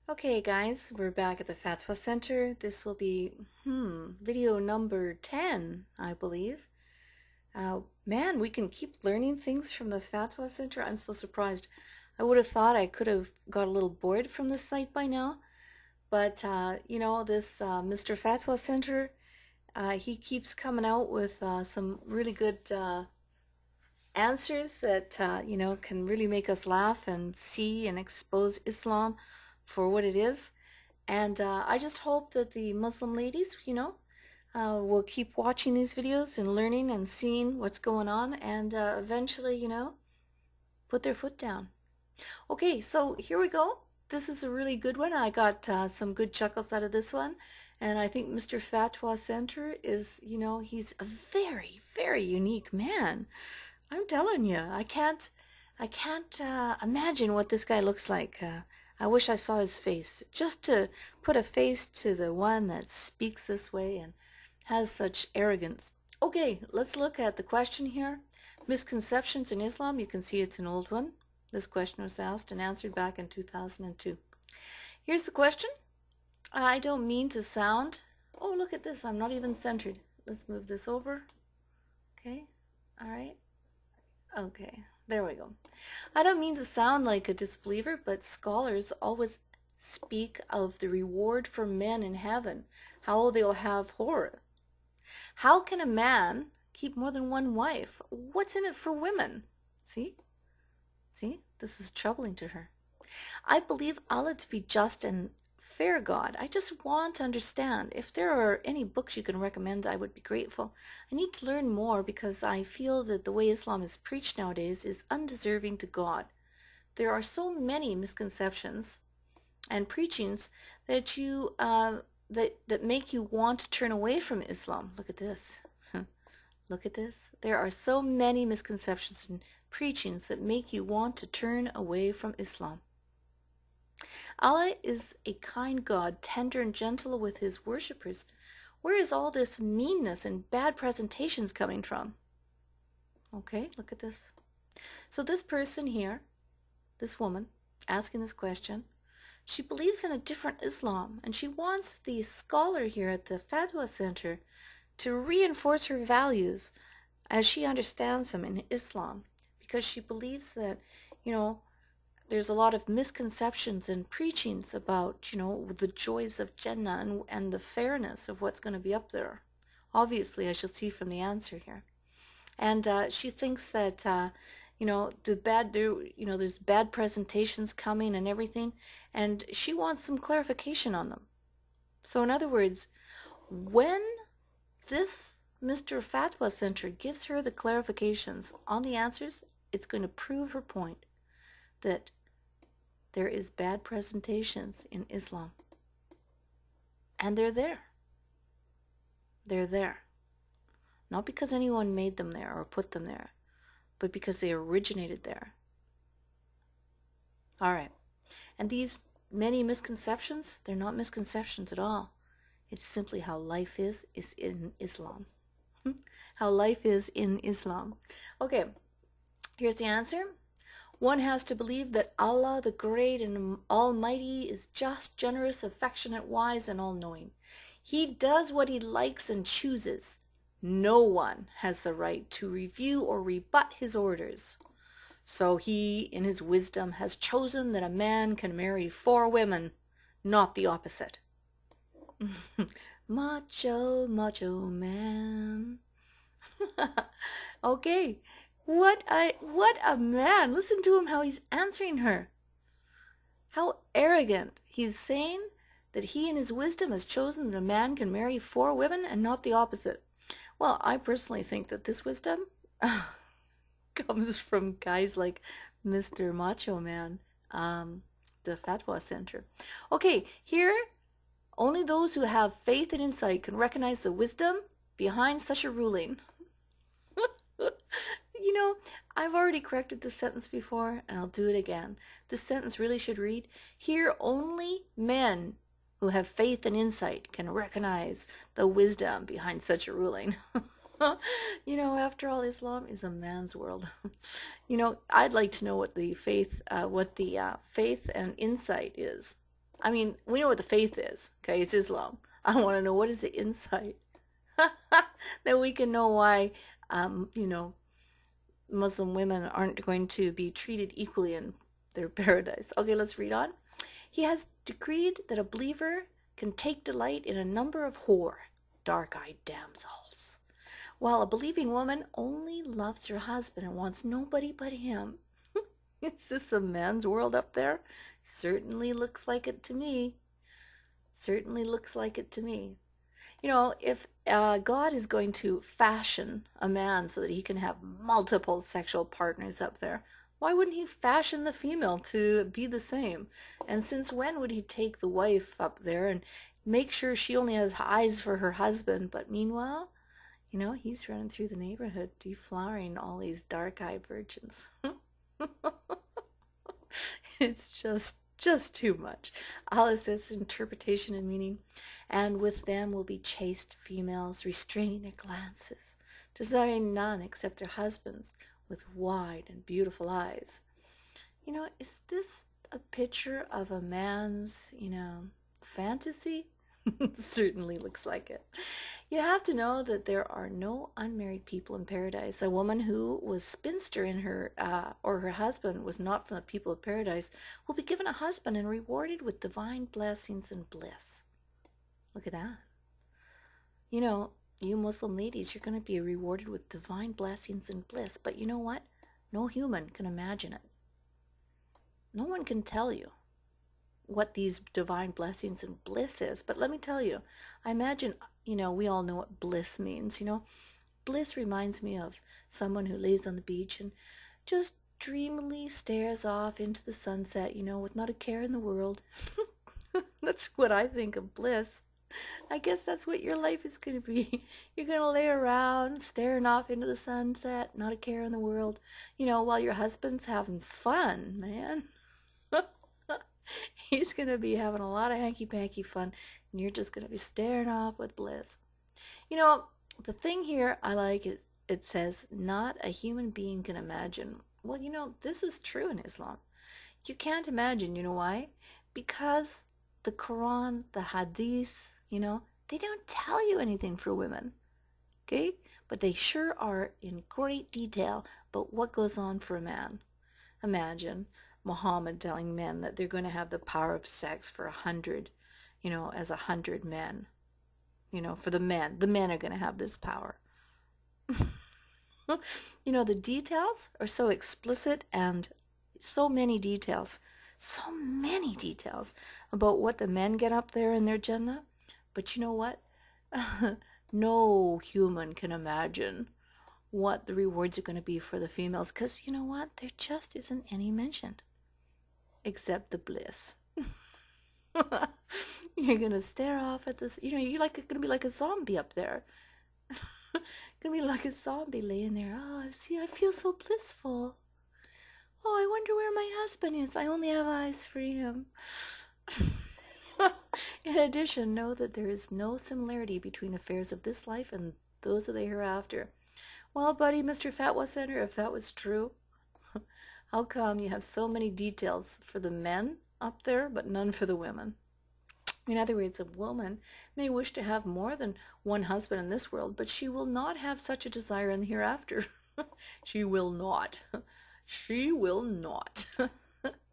Okay guys, we're back at the FAtwA Center. This will be, video number 10, I believe. Man, we can keep learning things from the FAtwA Center. I'm so surprised. I would have thought I could have got a little bored from the site by now, but this Mr. FAtwA Center, he keeps coming out with some really good answers that can really make us laugh and see and expose Islam for what it is. And I just hope that the Muslim ladies, will keep watching these videos and learning and seeing what's going on and eventually, put their foot down. Okay, so here we go. This is a really good one. I got some good chuckles out of this one. And I think Mr. FAtwA Center is, he's a very, very unique man. I'm telling you, I can't imagine what this guy looks like. I wish I saw his face, just to put a face to the one that speaks this way and has such arrogance. Okay, let's look at the question here. Misconceptions in Islam. You can see it's an old one. This question was asked and answered back in 2002. Here's the question. I don't mean to sound... Oh, look at this. I'm not even centered. Let's move this over. Okay, all right. Okay, there we go. I don't mean to sound like a disbeliever, but scholars always speak of the reward for men in heaven, how they'll have horror. How can a man keep more than one wife? What's in it for women? See? See? This is troubling to her. I believe Allah to be just and fair God. I just want to understand. If there are any books you can recommend, I would be grateful. I need to learn more because I feel that the way Islam is preached nowadays is undeserving to God. There are so many misconceptions and preachings that that make you want to turn away from Islam. Look at this. Look at this. There are so many misconceptions and preachings that make you want to turn away from Islam. Allah is a kind God, tender and gentle with his worshippers. Where is all this meanness and bad presentations coming from? Okay, look at this. So this person here, this woman, asking this question, she believes in a different Islam, and she wants the scholar here at the FAtwA Center to reinforce her values as she understands them in Islam, because she believes that, there's a lot of misconceptions and preachings about, the joys of Jannah and the fairness of what's going to be up there. Obviously, I shall see from the answer here. And she thinks that, there's bad presentations coming and everything, and she wants some clarification on them. So in other words, when this Mr. FAtwA Center gives her the clarifications on the answers, it's going to prove her point that there is bad presentations in Islam. And they're there. They're there. Not because anyone made them there or put them there, but because they originated there. All right. And these many misconceptions, they're not misconceptions at all. It's simply how life is in Islam. How life is in Islam. Okay, here's the answer. One has to believe that Allah, the Great and Almighty, is just, generous, affectionate, wise, and all-knowing. He does what he likes and chooses. No one has the right to review or rebut his orders. So he, in his wisdom, has chosen that a man can marry 4 women, not the opposite. Macho, macho man. Okay. What a man. Listen to him, how he's answering her. How arrogant. He's saying that he in his wisdom has chosen that a man can marry 4 women and not the opposite. Well, I personally think that this wisdom comes from guys like Mr. Macho Man, the FAtwA Center. Okay, here, only those who have faith and insight can recognize the wisdom behind such a ruling. I've already corrected this sentence before, and I'll do it again. This sentence really should read, here only men who have faith and insight can recognize the wisdom behind such a ruling. After all, Islam is a man's world. I'd like to know what the faith and insight is. I mean, we know what the faith is. Okay, it's Islam. I want to know what is the insight that we can know why, you know, Muslim women aren't going to be treated equally in their paradise. Okay, let's read on. He has decreed that a believer can take delight in a number of dark-eyed damsels, while a believing woman only loves her husband and wants nobody but him. Is this a man's world up there? Certainly looks like it to me. Certainly looks like it to me. You know, if God is going to fashion a man so that he can have multiple sexual partners up there, why wouldn't he fashion the female to be the same? And since when would he take the wife up there and make sure she only has eyes for her husband, but meanwhile, you know, he's running through the neighborhood deflowering all these dark-eyed virgins. It's just too much. Alice says interpretation and meaning. And with them will be chaste females, restraining their glances, desiring none except their husbands, with wide and beautiful eyes. You know, is this a picture of a man's, you know, fantasy? Certainly looks like it. You have to know that there are no unmarried people in paradise. A woman who was spinster in her, or her husband was not from the people of paradise, will be given a husband and rewarded with divine blessings and bliss. Look at that. You know, you Muslim ladies, you're going to be rewarded with divine blessings and bliss. But you know what? No human can imagine it. No one can tell you what these divine blessings and bliss is. But let me tell you, I imagine, you know, we all know what bliss means, you know. Bliss reminds me of someone who lays on the beach and just dreamily stares off into the sunset, you know, with not a care in the world. That's what I think of bliss. I guess that's what your life is going to be. You're going to lay around staring off into the sunset, not a care in the world, you know, while your husband's having fun, man. He's going to be having a lot of hanky-panky fun, and you're just going to be staring off with bliss. You know, the thing here I like is it says, not a human being can imagine. Well, you know, this is true in Islam. You can't imagine, you know why? Because the Quran, the Hadith, you know, they don't tell you anything for women, okay? But they sure are in great detail about what goes on for a man. Imagine Muhammad telling men that they're going to have the power of sex for 100, you know, as 100 men. You know, for the men are going to have this power. You know, the details are so explicit, and so many details about what the men get up there in their Jannah. But you know what? No human can imagine what the rewards are going to be for the females, because you know what? There just isn't any mentioned except the bliss. You're going to stare off at this, you know, you're like going to be like a zombie up there. Going to be like a zombie laying there. Oh, see, I feel so blissful. Oh, I wonder where my husband is. I only have eyes for him. In addition, know that there is no similarity between affairs of this life and those of the hereafter. Well, buddy, Mr. FAtwA Center, if that was true, how come you have so many details for the men up there, but none for the women? In other words, a woman may wish to have more than one husband in this world, but she will not have such a desire in the hereafter. She will not. She will not.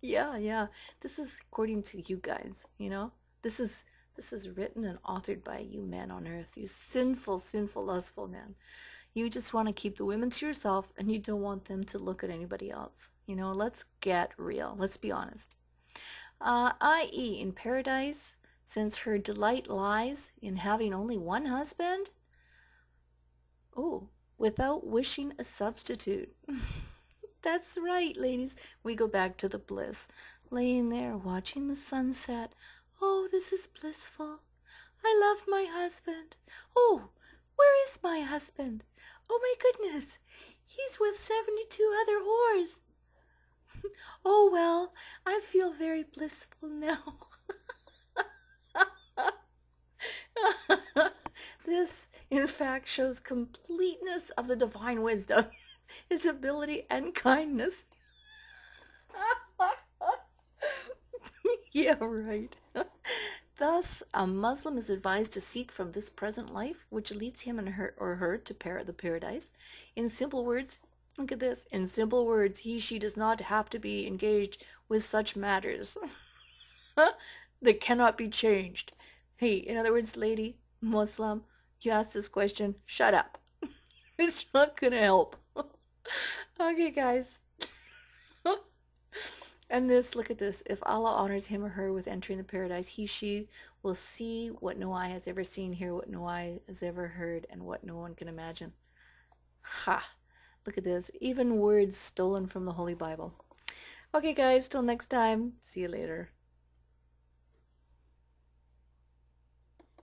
Yeah. This is according to you guys, you know? This is written and authored by you men on earth, you sinful, lustful men. You just want to keep the women to yourself, and you don't want them to look at anybody else. You know, let's get real. Let's be honest. I.e., in paradise, since her delight lies in having only one husband, oh, without wishing a substitute. That's right, ladies. We go back to the bliss. Laying there, watching the sunset. Oh, this is blissful. I love my husband. Oh, where is my husband? Oh, my goodness. He's with 72 other whores. Oh, well, I feel very blissful now. This, in fact, shows completeness of the divine wisdom, his ability and kindness. Yeah, right. Thus, a Muslim is advised to seek from this present life, which leads him and her or her to the paradise. In simple words, look at this. In simple words, she does not have to be engaged with such matters that cannot be changed. Hey, in other words, lady, Muslim, you ask this question, shut up. It's not gonna help. Okay, guys. And this, look at this. If Allah honors him or her with entering the paradise, she will see what no eye has ever seen, hear what no eye has ever heard, and what no one can imagine. Ha! Look at this. Even words stolen from the Holy Bible. Okay, guys, till next time. See you later.